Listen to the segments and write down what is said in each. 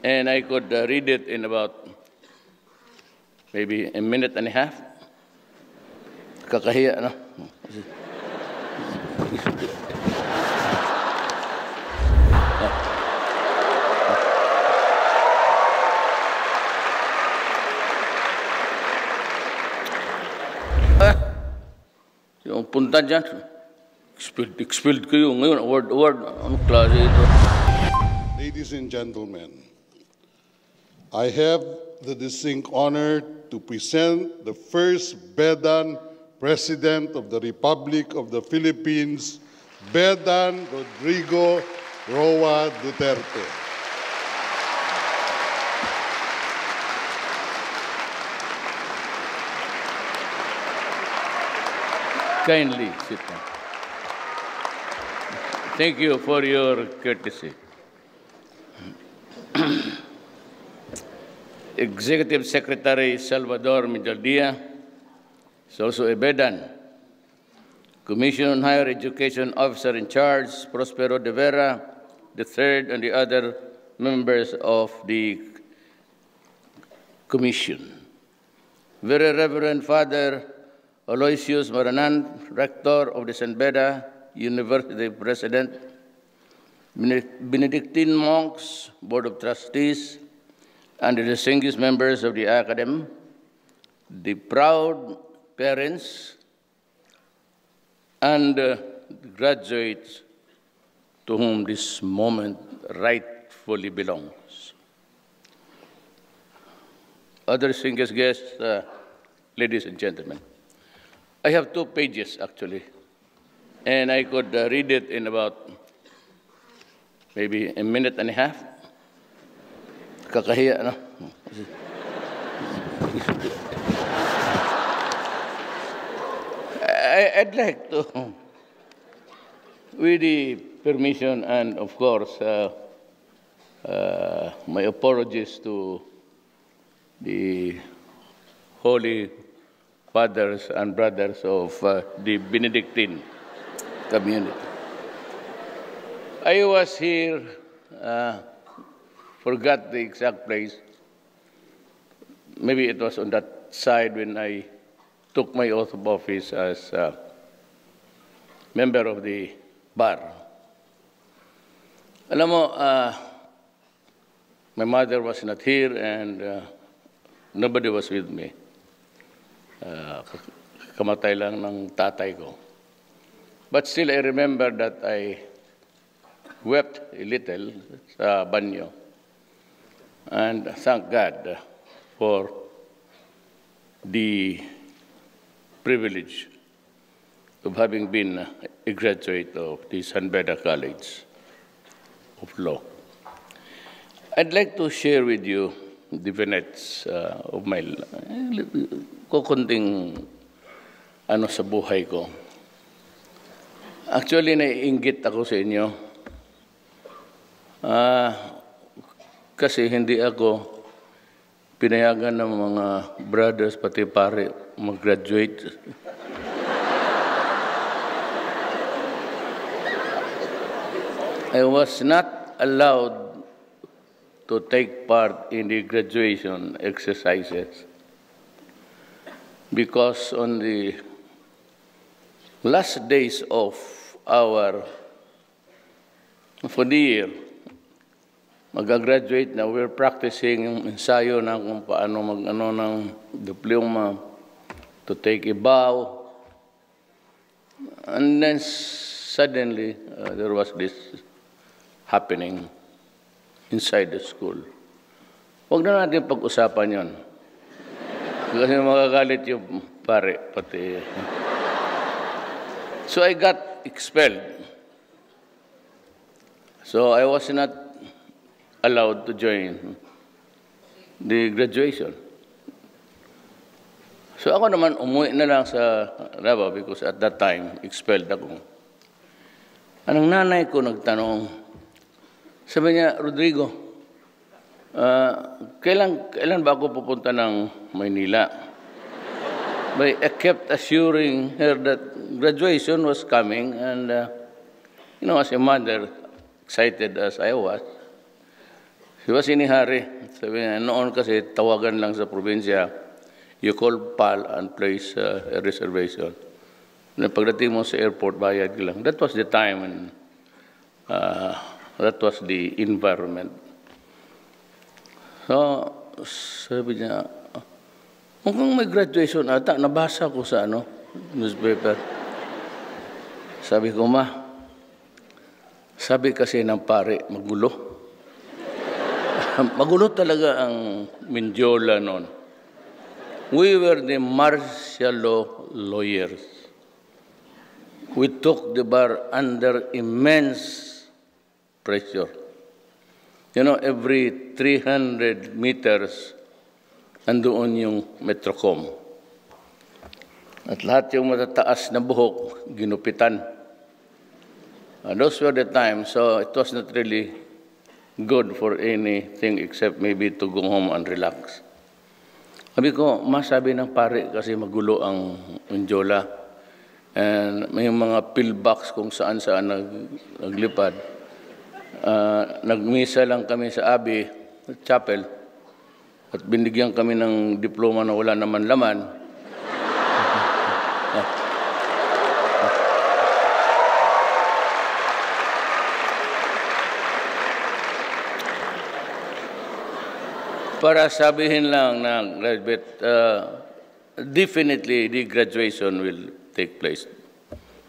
and I could read it in about maybe a minute and a half. Kakahiya, no? Yung punta dyan, expelled kayo ngayon, award, anong klase ito? Ladies and gentlemen, I have the distinct honor to present the first Bedan President of the Republic of the Philippines, Bedan Rodrigo Roa Duterte. Kindly sit down. Thank you for your courtesy. Executive Secretary Salvador Medaldia is also a Bedan. Commission on Higher Education Officer in Charge, Prospero de Vera III, and the other members of the Commission. Very Reverend Father Aloysius Maranan, Rector of the San Beda University President, Benedictine monks, Board of Trustees, and the distinguished members of the Academy, the proud parents, and the graduates to whom this moment rightfully belongs. Other distinguished guests, ladies and gentlemen, I have 2 pages, actually, and I could read it in about maybe a minute and a half. Kakahiya, no? I'd like to, with the permission and, of course, my apologies to the Holy Fathers and brothers of the Benedictine community. I was here, forgot the exact place. Maybe it was on that side when I took my oath of office as a member of the bar. Alam mo, my mother was not here and nobody was with me. Kamatay lang ng tatay ko. But still, I remember that I wept a little sa banyo and thank God for the privilege of having been a graduate of the San Beda College of Law. I'd like to share with you the vignettes of my kukunting ano sa buhay ko. Actually, naiinggit ako sa inyo. Kasi hindi ako pinayagan ng mga brothers pati pare mag-graduate. I was not allowed to take part in the graduation exercises because on the last days of for the year, mag-graduate na, we're practicing yung ensayo na kung paano mag-ano ng diploma, to take a bow, and then suddenly there was this happening inside the school. Huwag na natin pag-usapan yon. Kasi magagalit yung pare, pati. So I got expelled. So I was not allowed to join the graduation. So ako naman umuwi na lang sa Davao because at that time, expelled ako. Anong nanay ko nagtanong, sabi niya, Rodrigo, kailan ba ako pupunta ng Maynila? But I kept assuring her that graduation was coming and, as a mother, excited as I was, He was inihari. Sabi niya, noon kasi tawagan lang sa probinsya, you call PAL and place a reservation. Pagdating mo sa airport, bayad ka lang. That was the time and that was the environment. So, sabi niya, mukhang may graduation ata, nabasa ko sa newspaper. Sabi ko, sabi kasi ng pare, magulo. Magulo talaga ang Mindiola noon. We were the martial law lawyers. We took the bar under immense pressure. You know, every 300 meters, andoon yung Metrocom. At lahat yung matataas na buhok, ginupitan. Those were the times, so it was not really good for anything except maybe to go home and relax. Sabi ko, masabi ng pare kasi magulo ang Mindiola. And may mga pillbox kung saan-saan naglipad. Nagmisa lang kami sa Abbey Chapel at binigyan kami ng diploma na wala naman laman. Para sabihin lang na graduate, definitely the graduation will take place.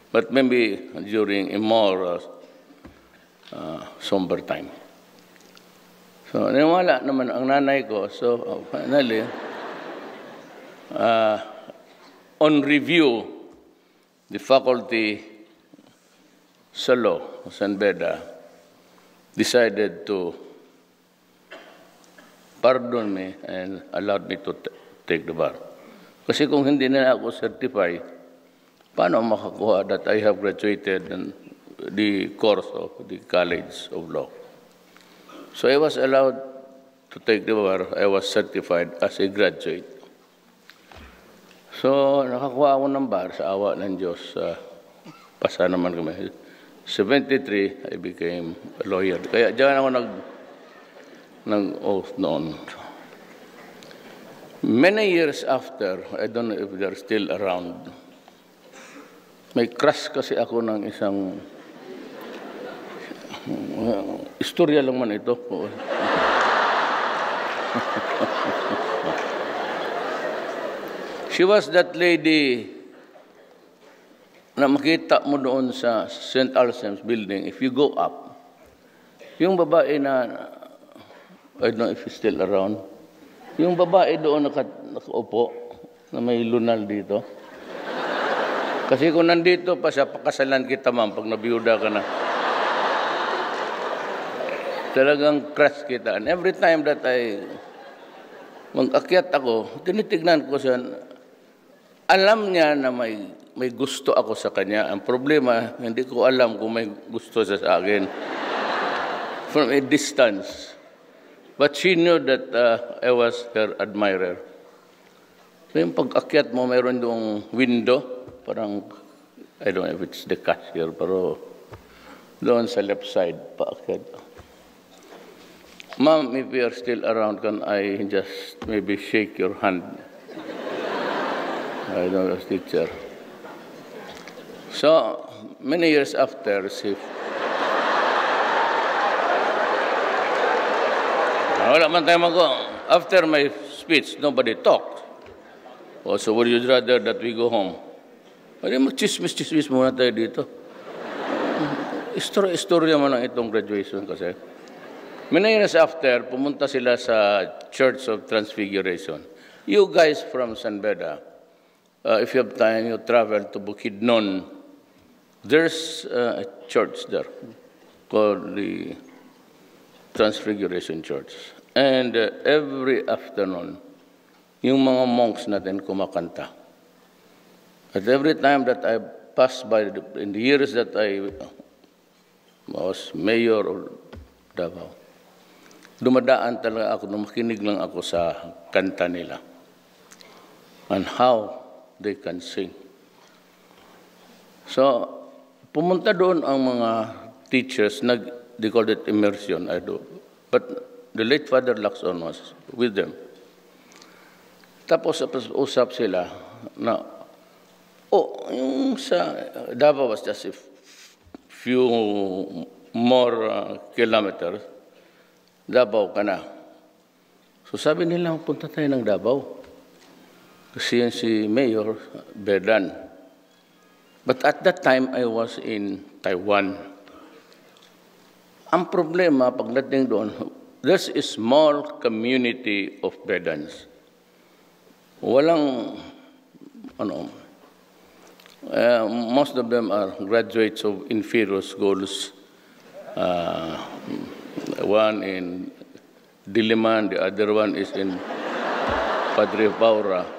But maybe during a more somber time. So, naniwala naman ang nanay ko. So, finally, on review, the faculty sa law, San Beda, decided to pardon me and allowed me to take the bar. Kasi kung hindi na ako certify, paano makakuha that I have graduated in the course of the College of Law? So I was allowed to take the bar. I was certified as a graduate. So nakakuha ako ng bar sa awa ng Diyos. Pasa naman kami. 73, I became a lawyer. Kaya diyan ako nag-oath noon. Many years after, I don't know if they're still around, may crush kasi ako ng isang istorya lang man ito. She was that lady na makita mo doon sa St. Alsem's building. If you go up, yung babae na I don't know if he's still around. Yung babae doon nakaupo, na may lunal dito. Kasi kung nandito pa siya, pakasalan kita ma'am, pag nabiyuda ka na. Talagang crush kita. And every time that mag-akyat ako, tinitignan ko siya, alam niya na may gusto ako sa kanya. Ang problema, hindi ko alam kung may gusto siya sa akin. From a distance. But she knew that I was her admirer. So yung pag-akyat mo, mayroon doong window, parang, I don't know if it's the cashier, pero doon sa left side, paakyat. Ma'am, if you are still around, can I just maybe shake your hand? I don't know, teacher. So, many years after, wala man tayo after my speech, nobody talked. So would you rather that we go home? Ay, mag-chismis muna tayo dito. Istorya man ang itong graduation kasi. Many years after, pumunta sila sa Church of Transfiguration. You guys from San Beda, if you have time, you travel to Bukidnon. There's a church there called the Transfiguration Church. And every afternoon, yung mga monks natin kumakanta. At every time that I passed by, in the years that I was mayor of Davao, dumadaan talaga ako, makinig lang ako sa kanta nila. And how they can sing. So, pumunta doon ang mga teachers, they called it immersion, I do. But The late Father Lacson was with them. Tapos usap sila na, yung sa Davao was just a few more kilometers. Davao ka na. So sabi nila, punta tayo ng Davao. Kasi yan si Mayor Bedan. But at that time, I was in Taiwan. Ang problema, pagdating doon, there's a small community of Bedans. Walang, most of them are graduates of inferior schools. One in Diliman, the other one is in Padre Paura.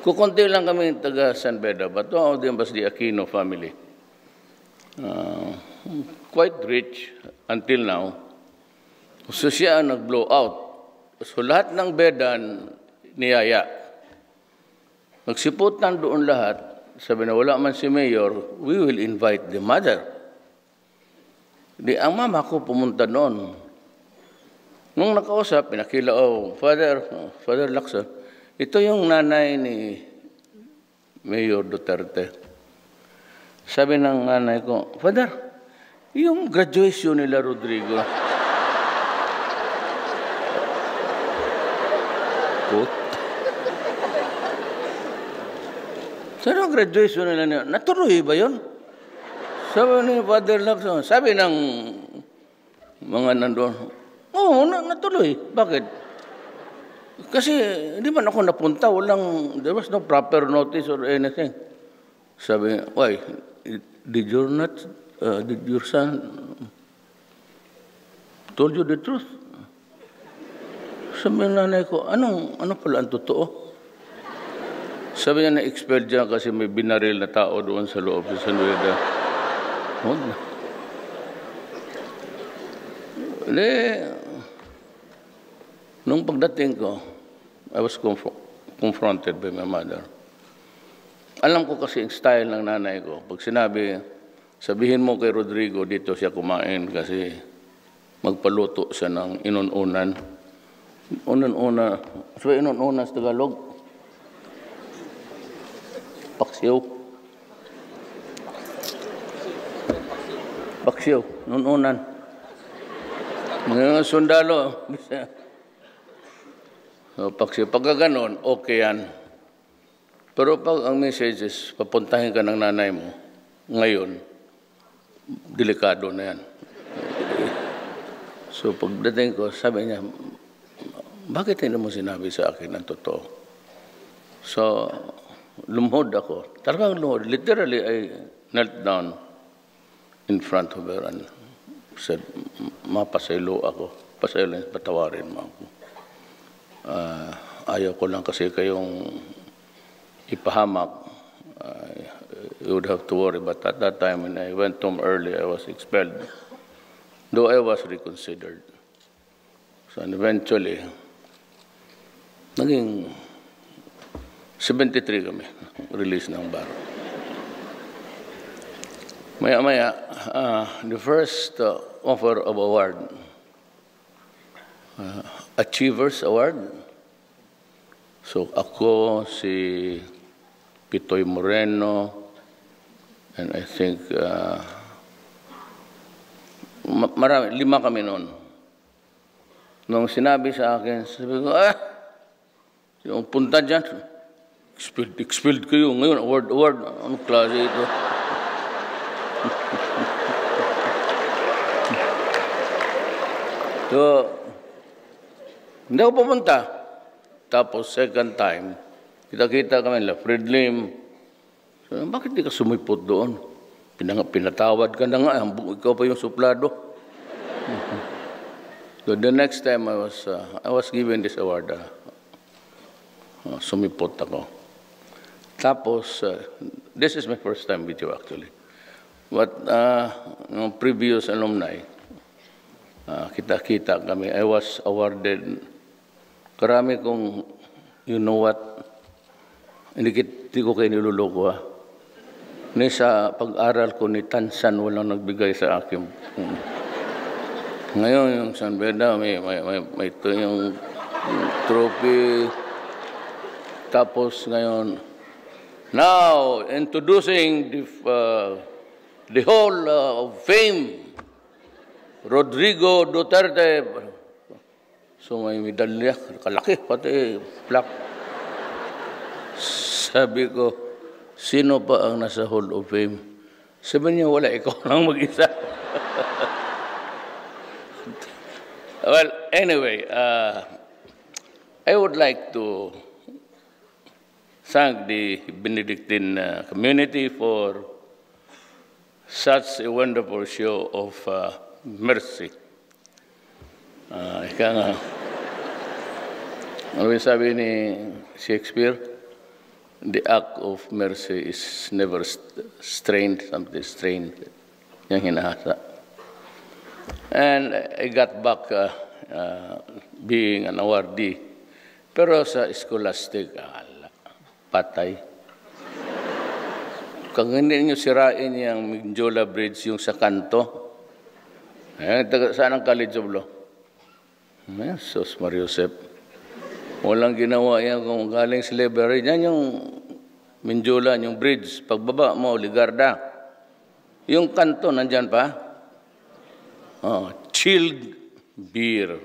Kukunti lang kami taga San Beda, but all of them was the Aquino family. Quite rich until now. So siya ang nag-blow out. So lahat ng Bedan, niyaya. Nagsiputan doon lahat. Sabi na wala man si Mayor, we will invite the mother. Di ang mama ko pumunta noon. Nung nakausap, pinakila, Father Lacson, ito yung nanay ni Mayor Duterte. Sabi ng nanay ko, Father, yung graduation nila Rodrigo. Saan ang graduation nila niya? Natuloy ba yun? Sabi ni Father Lacson, sabi ng mga nandun, natuloy. Bakit? Kasi hindi man ako napunta, there was no proper notice or anything. Sabi, why? Did your son told you the truth? Sabi ng nanay ko, ano pala ang totoo? Sabi niya na-expelled dyan kasi may binaril na tao doon sa loob sa San Beda. Nung pagdating ko, I was confronted by my mother. Alam ko kasi yung style ng nanay ko. Pag sinabi, sabihin mo kay Rodrigo, dito siya kumain kasi magpaluto siya ng inununan. Inununan. So, inununan sa Tagalog? Paksiw. Paksiw. Inununan. Mga sundalo. So, paksiw. Pagka ganon, okay yan. Pero pag ang message is, papuntahin ka ng nanay mo, ngayon, delikado na yan. So pagdating ko, sabi niya, bakit hindi mo sinabi sa akin ang totoo? So, lumuhod ako. Talagang lumuhod. Literally, I knelt down in front of her and said, mapasaylo ako. Pasaylo, patawarin mo ako. Ayaw ko lang kasi kayong ipahamak. You would have to worry. But at that time, when I went home early, I was expelled. Though I was reconsidered. So eventually, naging 73 kami, release ng baro. Maya-maya, the first offer of award, Achievers Award. So ako, si Pitoy Moreno, and I think marami, 5 kami noon. Nung sinabi sa akin, sabi ko, yung punta dyan, expelled kayo. Ngayon, award, anong klase ito? So, hindi ako pumunta. Tapos, second time, kita-kita kami, Fred Lim. So, bakit di ka sumipot doon? Pinatawad ka na nga, ikaw pa yung suplado. So, the next time I was given this award, sumipot ako. Tapos, this is my first time with you actually. But, nung previous alumni, kita-kita kami, I was awarded, karami kong, you know what, hindi ko kayo niluloko ha. Sa pag-aral ko ni Tansan, walang nagbigay sa akin. Ngayon, yung San Beda, may ito yung trophy. Tapos ngayon, now, introducing the Hall of Fame, Rodrigo Duterte. So may medalya, kalaki, pati plaque. Sabi ko, sino pa ang nasa Hall of Fame? Sabi niya, wala, ikaw lang mag-isa. Well, anyway, I would like to thank the Benedictine community for such a wonderful show of mercy. Ika nga, ano yung sabi ni Shakespeare? The act of mercy is never strained, something strained, yung hinahasa. And I got back being an awardee. Pero sa Scholastic, patay. Kung hindi nyo sirain yung Mindiola Bridge, yung sa kanto, saan ang College of Law? Sos Mariosep. Walang ginawa yan kung galing slavery. Yan yung Mindiola, yung bridge. Pagbaba mo, Ligarda. Yung kanto, nandyan pa? Chilled beer.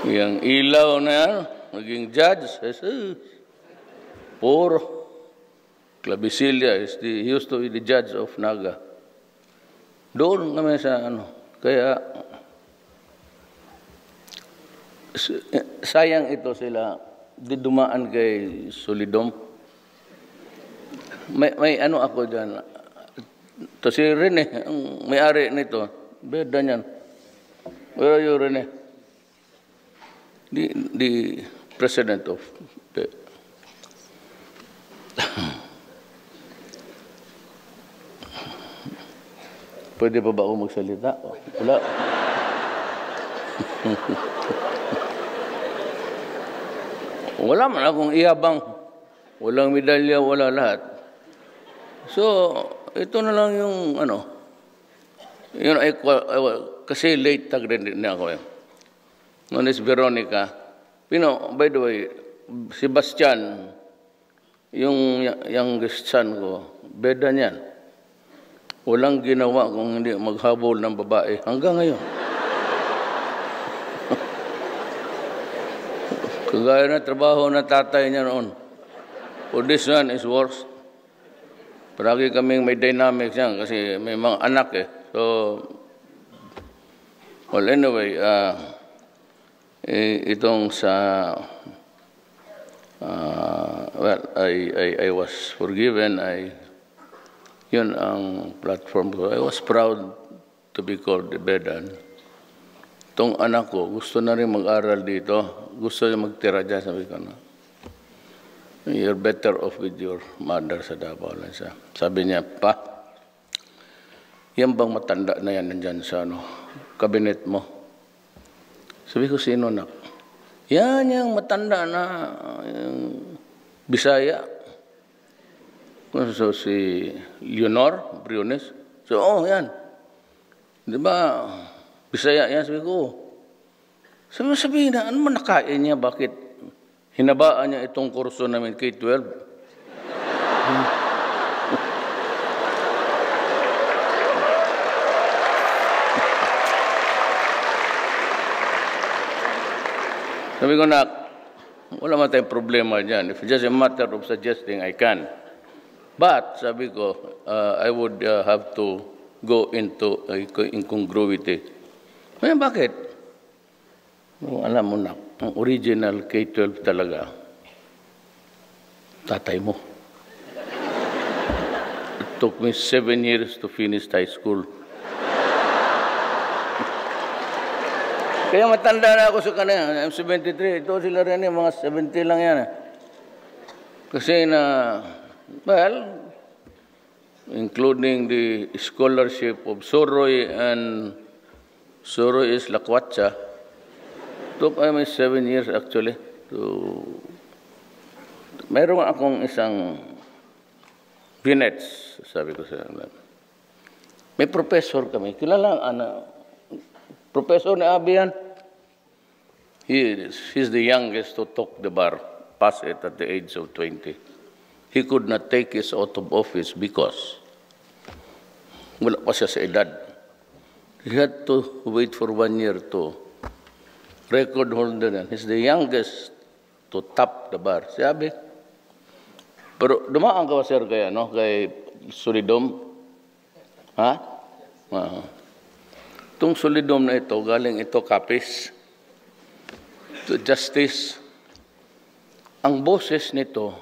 Yang ilaw na yan, naging judge. Puro. Clavicilia he used to be the judge of Naga. Doon kami sa kaya sayang ito sila di dumaan kay Solidom. May ako dyan. Ito si Rene, ang may-ari nito. Beda niyan. Where are you, Rene? The president of... Pwede pa ba ako magsalita? Wala. Wala man akong iyabang. Walang medalya, wala lahat. So, ito na lang yung yun kasi late tag rin na ako. Noon is Veronica. By the way, Sebastian, yung youngest son ko, beda niyan. Walang ginawa kung hindi maghabol ng babae hanggang ngayon. Kagaya na trabaho na tatay niya noon. For this one is worse. Palagi kaming may dynamics yan kasi may mga anak eh. So, well anyway, itong sa, well, I was forgiven. Yun ang platform ko. I was proud to be called the Bedan. Itong anak ko, gusto na rin mag-aral dito. Gusto niya magtira dyan, sabi ko na. You're better off with your mother sa Davao lang siya. Sabi niya, pa, yan bang matanda na yan nandyan sa kabinet mo? Sabi ko, sino nak? Yan yung matanda na Bisaya. So, si Leonor Briones. So, yan. Di ba, Bisaya yan? Sabi ko, sabi na, ano man nakain niya? Bakit? Hinabaan niya itong kurso namin K-12. Sabi ko na, wala man tayong problema dyan. If it's just a matter of suggesting, I can. But, sabi ko, I would have to go into incongruity. Kaya bakit? Alam mo na, ang original K-12 talaga, tatay mo. It took me 7 years to finish high school. Kaya matanda na ako sa kanila. I'm 73. Ito sila rin mga 70 lang yan. Kasi well, including the scholarship of Soroy and Soroy is Lakwatsa, took 7 years actually to... Meron akong isang vinets, sabi ko sa May professor kami. Kilala professor ni Abi yan. He's the youngest to talk the bar, pass it at the age of 20. He could not take his oath of office because wala pa siya sa edad. He had to wait for 1 year to record holder. He's the youngest to top the bar. Sabi. Pero dumaan ka ba, sir, kay Solidom? Ha? Itong Solidom na ito, galing ito Capiz to Justice. Ang boses nito,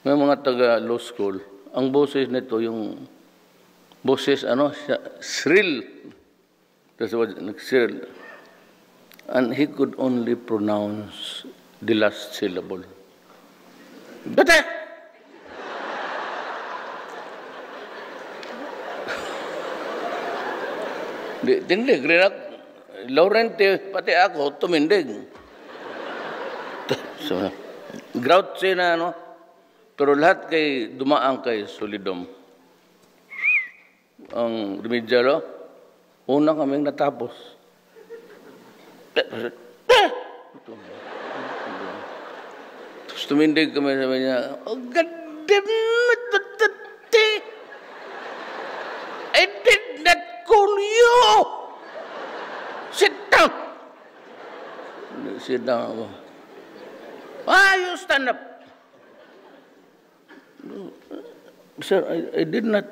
may mga taga-law school, ang boses nito, yung boses, shrill. That's what, shrill. And he could only pronounce the last syllable. Bata! Tindig, Laurente, pati ako, tumindig. So, grouchy na, pero lahat dumaan kay Solidom. Ang remedialo, una kaming natapos. Tapos tumindig kami, sabi niya, oh, God damn it, I did not call you! Sit down! Sit down ako. You stand up. Sir, I did not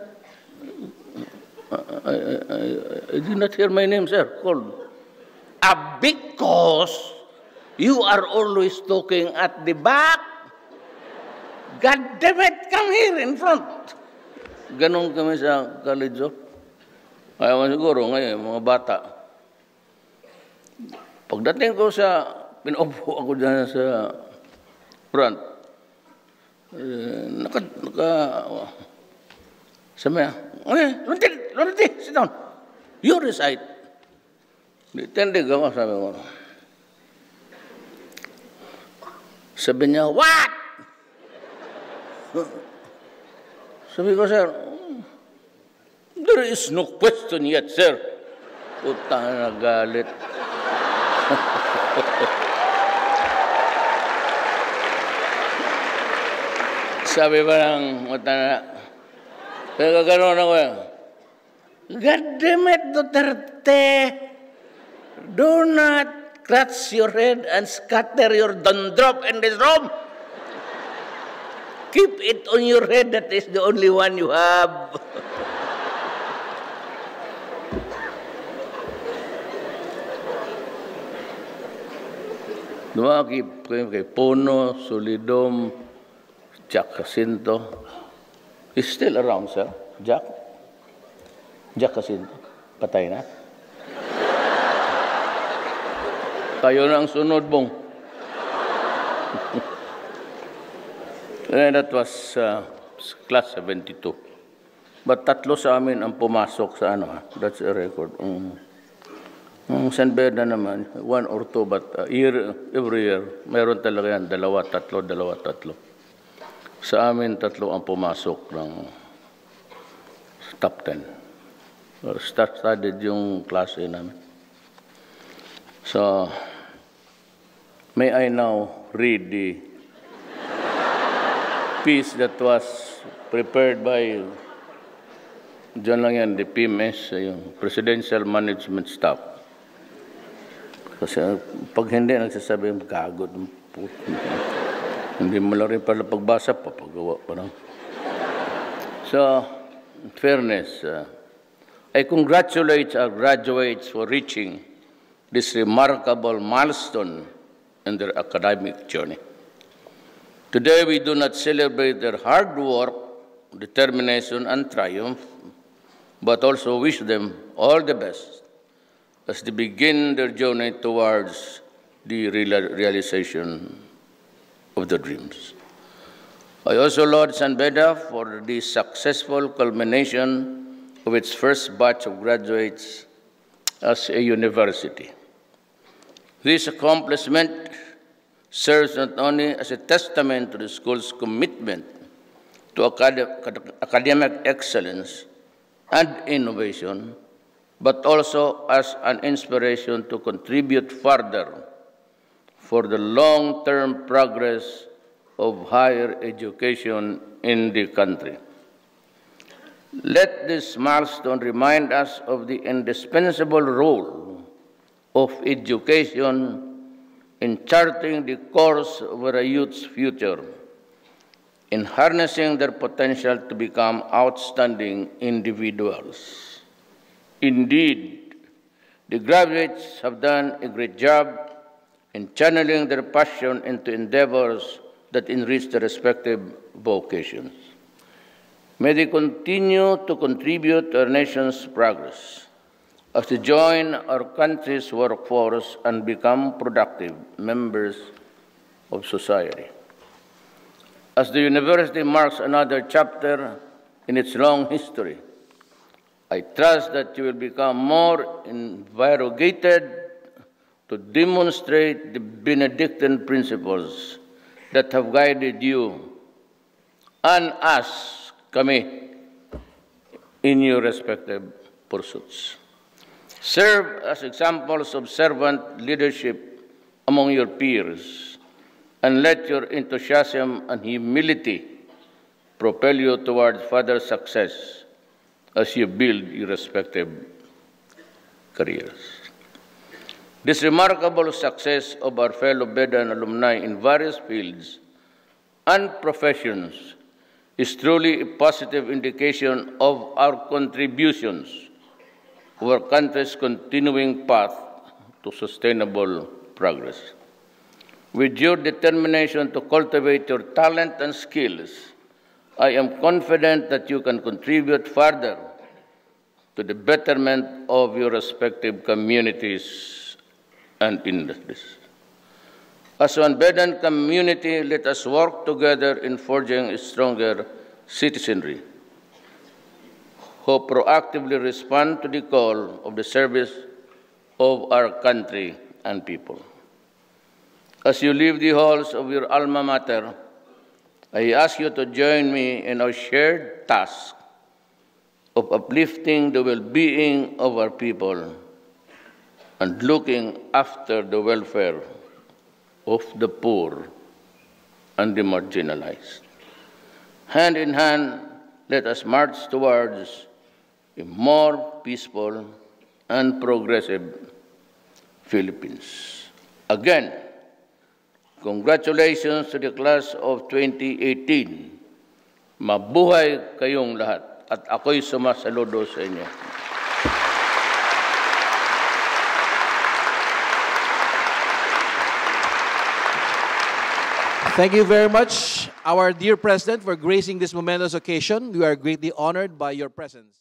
hear my name, sir, called. Because you are always talking at the back. God damn it, come here in front. Ganon kami sa college. Ayaw siguro ngayon, mga bata. Pagdating ko pinupo ako dyan sa front. Sabi niya, okay, Lunti, sit down. You recite. Tindig ako, sabi ko. Sabi niya, what? Sabi ko, sir, there is no question yet, sir. Puta na galit. Sabi ba ng matana, kaya gano'n ako, God damn it, Duterte, do not scratch your head and scatter your drop in this room. Keep it on your head, that is the only one you have. Dumaki kay Pono, Solidom, Jack Jacinto. He's still around, sir. Jack Jacinto. Patay na. Kayo na ang sunod, Bong. And that was class 72. But tatlo sa amin ang pumasok sa that's a record. San Beda naman, 1 or 2, but every year, mayroon talaga yan, 2, 3. Sa amin, 3 ang pumasok ng top 10. Started yung klase namin. So, may I now read the piece that was prepared by, dyan lang yan, the PMS, yung Presidential Management Staff. Kasi pag hindi, nagsasabi yung kagod. Hindi mo lang rin pala pagbasa, papagawa pa lang. So, in fairness, I congratulate our graduates for reaching this remarkable milestone in their academic journey. Today, we do not celebrate their hard work, determination, and triumph, but also wish them all the best as they begin their journey towards the realization of their dreams. I also laud San Beda for the successful culmination of its first batch of graduates as a university. This accomplishment serves not only as a testament to the school's commitment to academic excellence, and innovation, but also as an inspiration to contribute further for the long-term progress of higher education in the country. Let this milestone remind us of the indispensable role of education in charting the course of our youth's future, in harnessing their potential to become outstanding individuals. Indeed, the graduates have done a great job in channeling their passion into endeavors that enrich their respective vocations. May they continue to contribute to our nation's progress as they join our country's workforce and become productive members of society. As the university marks another chapter in its long history, I trust that you will become more invigorated to demonstrate the Benedictine principles that have guided you and us, kami, in your respective pursuits. Serve as examples of servant leadership among your peers, and let your enthusiasm and humility propel you towards further success as you build your respective careers. This remarkable success of our fellow BEDAN alumni in various fields and professions is truly a positive indication of our contributions to our country's continuing path to sustainable progress. With your determination to cultivate your talent and skills, I am confident that you can contribute further to the betterment of your respective communities and industries. As one BEDAN community, let us work together in forging a stronger citizenry who proactively respond to the call of the service of our country and people. As you leave the halls of your alma mater, I ask you to join me in our shared task of uplifting the well-being of our people and looking after the welfare of the poor and the marginalized. Hand in hand, let us march towards a more peaceful and progressive Philippines. Again, congratulations to the class of 2018. Mabuhay kayong lahat at ako'y sumasaludo sa inyo. Thank you very much, our dear President, for gracing this momentous occasion. We are greatly honored by your presence.